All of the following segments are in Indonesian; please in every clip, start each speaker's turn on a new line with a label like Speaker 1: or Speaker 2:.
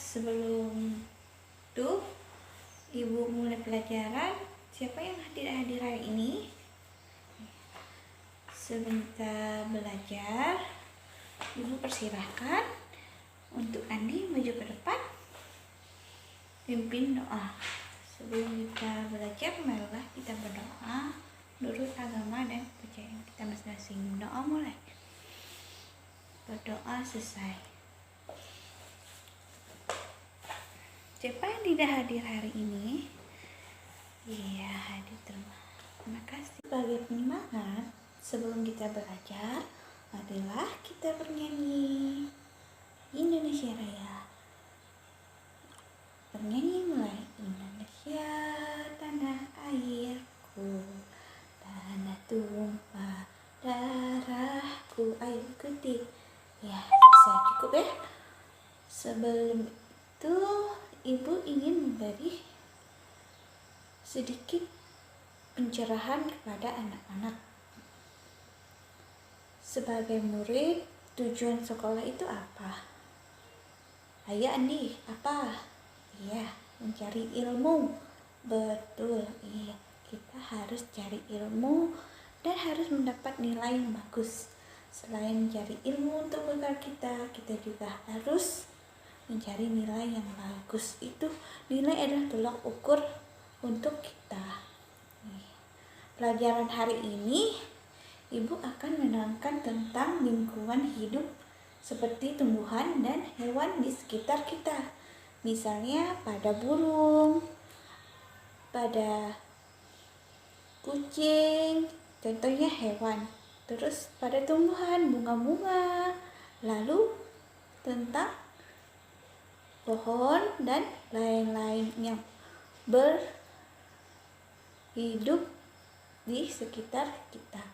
Speaker 1: Sebelum itu Ibu mulai pelajaran, siapa yang hadir hari ini? Sebentar belajar, Ibu persilahkan untuk Andi maju ke depan, pimpin doa. Sebelum kita belajar, marilah kita berdoa menurut agama dan kepercayaan kita masing-masing. Doa mulai. Berdoa selesai. Siapa yang tidak hadir hari ini? Iya, hadir terima kasih. Sebagai penyemangat, sebelum kita belajar, marilah kita bernyanyi Indonesia Raya. Bernyanyi mulai. Indonesia tanah airku, tanah tumpah darahku. Ayo ikuti. Ya, saya cukup ya. Sebelum itu Ibu ingin memberi sedikit pencerahan kepada anak-anak. Sebagai murid, tujuan sekolah itu apa? Ayo Andi, apa? Iya, mencari ilmu. Betul, iya. Kita harus cari ilmu dan harus mendapat nilai yang bagus. Selain mencari ilmu untuk bekal kita juga harus mencari nilai yang bagus. Itu nilai adalah tolak ukur untuk kita. Pelajaran hari ini Ibu akan menerangkan tentang lingkungan hidup seperti tumbuhan dan hewan di sekitar kita. Misalnya pada burung, pada kucing, contohnya hewan. Terus pada tumbuhan, bunga-bunga. Lalu tentang pohon dan lain-lain yang berhidup di sekitar kita.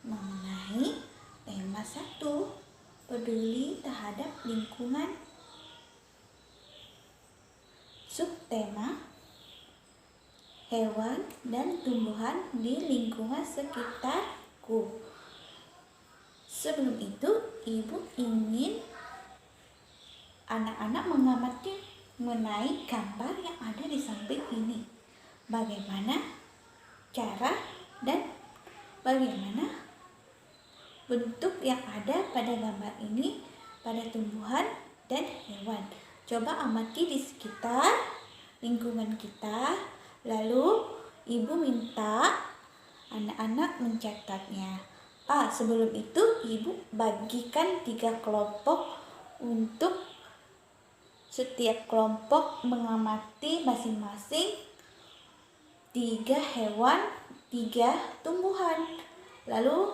Speaker 1: Mengenai tema 1, peduli terhadap lingkungan. Subtema, hewan dan tumbuhan di lingkungan sekitarku. Sebelum itu, Ibu ingin anak-anak mengamati mengenai gambar yang ada di samping ini. Bagaimana cara dan bagaimana bentuk yang ada pada gambar ini pada tumbuhan dan hewan. Coba amati di sekitar lingkungan kita. Lalu Ibu minta anak-anak mencatatnya. Sebelum itu Ibu bagikan 3 kelompok untuk setiap kelompok mengamati masing-masing 3 hewan, 3 tumbuhan. Lalu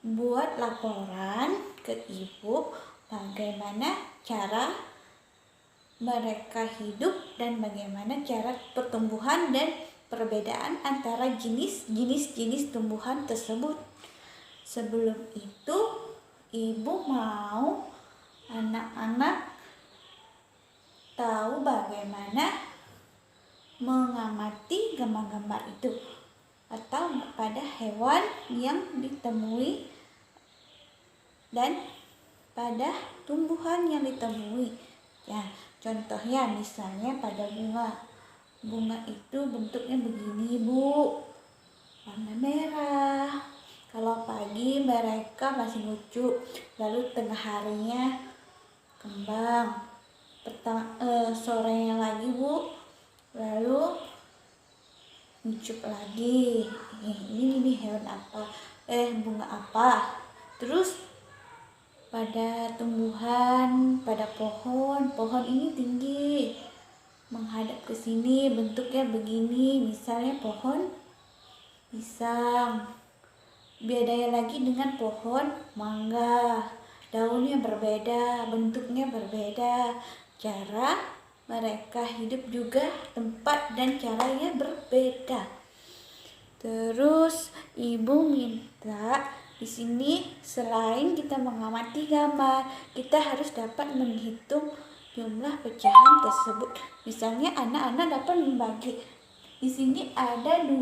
Speaker 1: buat laporan ke Ibu bagaimana cara mereka hidup dan bagaimana cara pertumbuhan dan perbedaan antara jenis tumbuhan tersebut. Sebelum itu, Ibu mau anak-anak tahu bagaimana mengamati gambar-gambar itu atau pada hewan yang ditemui dan pada tumbuhan yang ditemui. Ya, contohnya misalnya pada bunga. Bunga itu bentuknya begini, Bu. Warna merah. Kalau pagi mereka masih lucu, lalu tengah harinya kembang. Sorenya lagi, Bu, lalu ngicup lagi. Ini hewan apa? Bunga apa? Terus pada tumbuhan, pada pohon ini tinggi menghadap ke sini, bentuknya begini. Misalnya pohon pisang. Bedanya lagi dengan pohon mangga. Daunnya berbeda, bentuknya berbeda. Cara mereka hidup juga, tempat dan caranya berbeda. Terus Ibu minta di sini selain kita mengamati gambar, kita harus dapat menghitung jumlah pecahan tersebut. Misalnya anak-anak dapat membagi. Di sini ada 12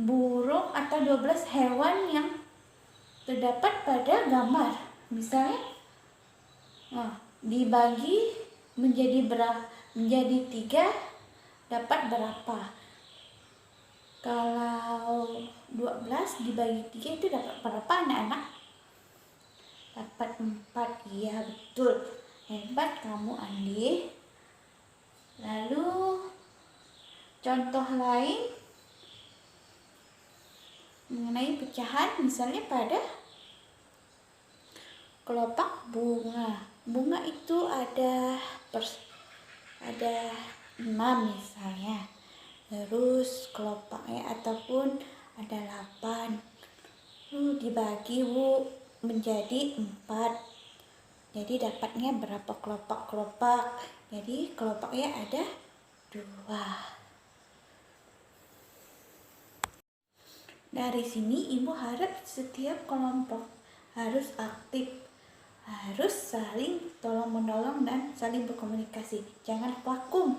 Speaker 1: burung atau 12 hewan yang terdapat pada gambar. Misalnya dibagi menjadi 3 dapat berapa? Kalau 12 dibagi 3 itu dapat berapa anak-anak? Dapat 4. Iya, betul. Hebat kamu, Andi. Lalu contoh lain mengenai pecahan, misalnya pada kelopak bunga. Bunga itu ada 6 misalnya. Terus kelopaknya ataupun ada 8. Lalu dibagi menjadi 4. Jadi dapatnya berapa kelopak-kelopak? Jadi kelopaknya ada 2. Dari sini ibu harap setiap kelompok harus aktif, harus saling tolong-menolong dan saling berkomunikasi. Jangan vakum.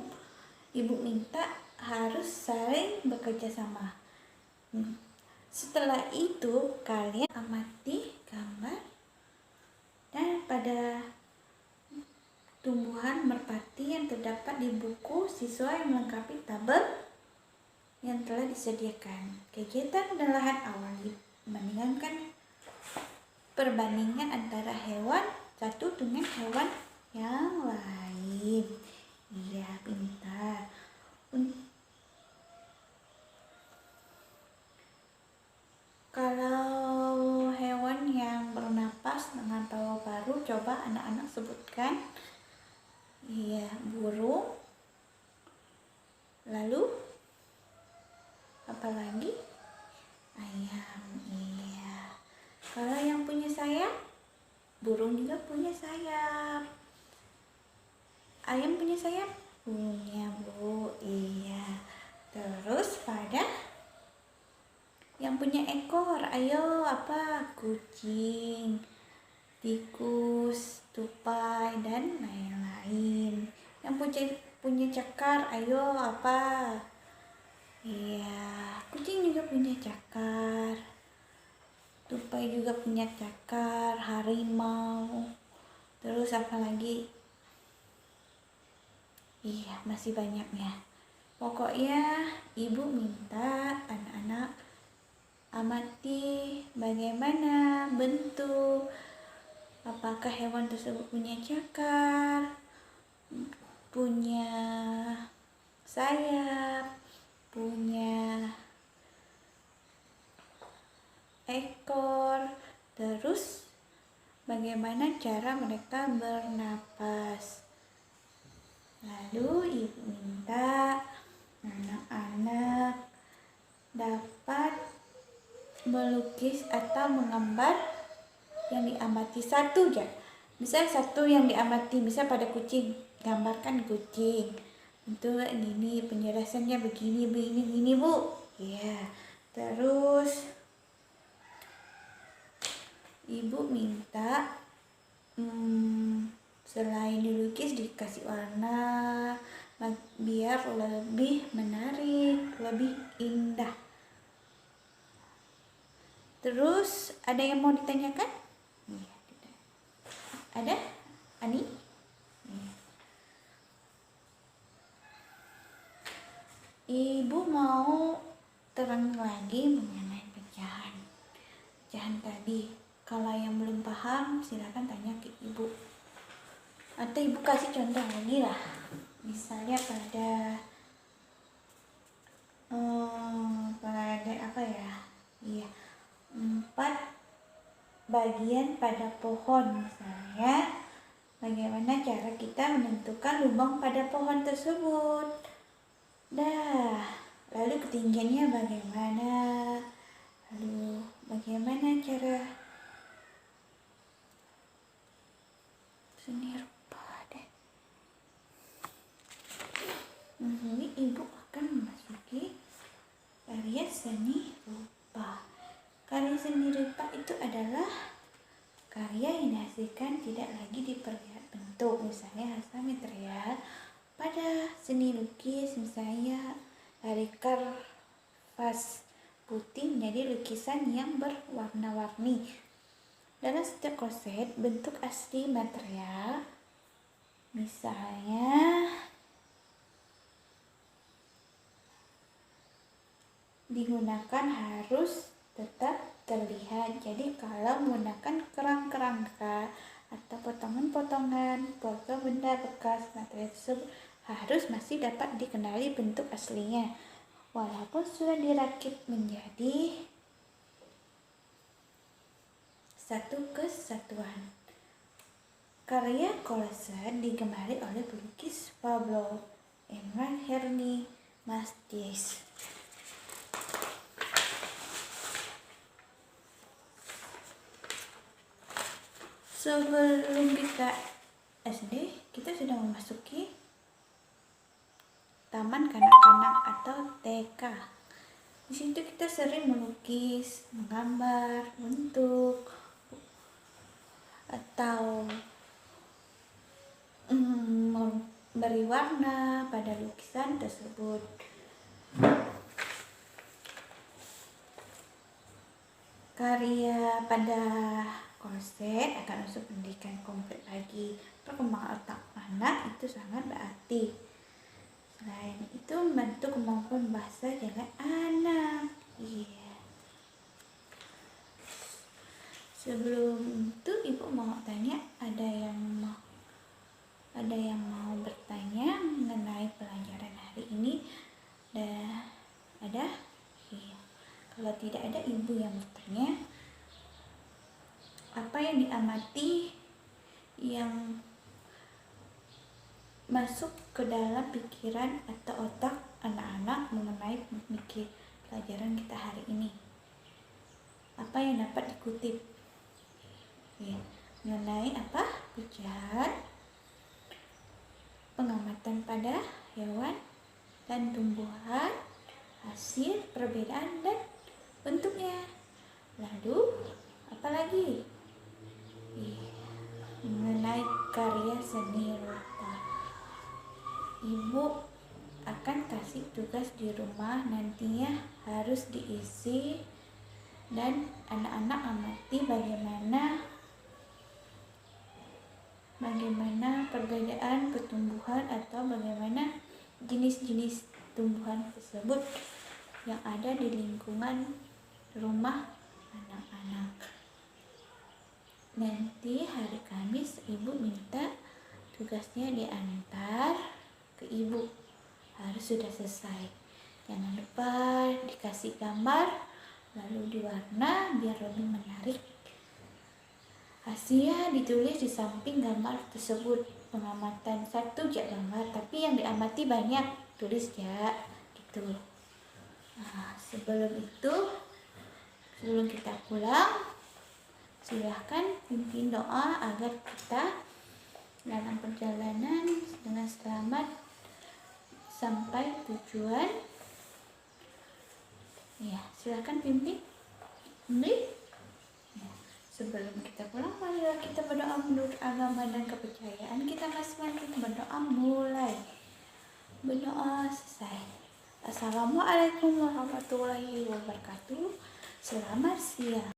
Speaker 1: Ibu minta harus saling bekerja sama. Setelah itu kalian amati gambar dan pada tumbuhan merpati yang terdapat di buku siswa yang melengkapi tabel yang telah disediakan. Kegiatan penelahan awal membandingkan perbandingan antara hewan satu dengan hewan yang lain. Iya, pintar. Kalau hewan yang bernapas dengan paru-paru, coba anak-anak sebutkan. Iya, burung. Lalu apa lagi? Ayam. Iya. Kalau yang punya sayap, burung juga punya sayap. Ayam punya sayap? Punya, Bu. Iya. Terus pada yang punya ekor, ayo apa? Kucing, tikus, tupai, dan lain-lain. Yang punya cakar, ayo apa? Iya, kucing juga punya cakar. Tupai juga punya cakar, harimau. Terus apa lagi? Iya, masih banyaknya. Pokoknya ibu minta anak-anak amati bagaimana bentuk, apakah hewan tersebut punya cakar, punya sayap, punya ekor, terus bagaimana cara mereka bernapas. Lalu ibu minta anak-anak dapat melukis atau menggambar yang diamati satu aja. Misalnya satu yang diamati, bisa pada kucing, gambarkan kucing. Untuk ini penjelasannya begini Bu. Ya. Terus ibu minta selain dilukis dikasih warna biar lebih menarik, lebih indah. Terus ada yang mau ditanyakan? Iya, ada? Ani? Iya. Ibu mau terang lagi mengenai pecahan tadi. Kalau yang belum paham silakan tanya ke ibu. Atau ibu kasih contoh lagi lah. Misalnya pada apa ya? Iya. 4 bagian pada pohon misalnya. Bagaimana cara kita menentukan lubang pada pohon tersebut? Lalu ketinggiannya bagaimana? Lalu bagaimana cara seni rupa deh. Ini ibu akan memasuki karya seni rupa. Karya seni rupa itu adalah karya yang dihasilkan tidak lagi diperlihat bentuk, misalnya hasil material pada seni lukis, misalnya dari kanvas putih menjadi lukisan yang berwarna-warni. Dalam setiap proses bentuk asli material Misalnya digunakan harus tetap terlihat. Jadi kalau menggunakan kerangka atau potongan-potongan benda bekas material tersebut harus masih dapat dikenali bentuk aslinya walaupun sudah dirakit menjadi satu kesatuan. Karya kolase digemari oleh pelukis Pablo Henry Matisse. Sebelum kita SD, kita sudah memasuki taman kanak-kanak atau TK. Di situ kita sering melukis, menggambar bentuk atau memberi warna pada lukisan tersebut. Karya pada kolase akan masuk pendidikan komplit lagi. Perkembangan otak anak itu sangat berarti. Selain itu membantu kemampuan bahasa jalan anak. Sebelum itu ibu mau tanya, ada yang mau bertanya mengenai pelajaran hari ini? Ada? Iya. Kalau tidak ada ibu yang bertanya, apa yang diamati yang masuk ke dalam pikiran atau otak anak-anak mengenai pelajaran kita hari ini? Apa yang dapat dikutip? Ya, mengenai apa? Pijat, pengamatan pada hewan dan tumbuhan, hasil perbedaan dan bentuknya. Lalu apa lagi? Mengenai karya seni rupa. Ibu akan kasih tugas di rumah, nantinya harus diisi dan anak-anak amati bagaimana perbedaan pertumbuhan atau bagaimana jenis-jenis tumbuhan tersebut yang ada di lingkungan rumah anak-anak. Nanti hari Kamis ibu minta tugasnya diantar ke ibu, harus sudah selesai. Jangan lupa dikasih gambar lalu diwarna biar lebih menarik. Hasilnya ditulis di samping gambar tersebut. Pengamatan satu jak gambar, tapi yang diamati banyak, tulis jak gitu. Nah, sebelum kita pulang, silahkan pimpin doa agar kita dalam perjalanan dengan selamat sampai tujuan. Ya, silahkan pimpin. Sebelum kita pulang, marilah kita berdoa menurut agama dan kepercayaan kita masing-masing. Berdoa mulai, berdoa selesai. Assalamualaikum warahmatullahi wabarakatuh. Selamat siang.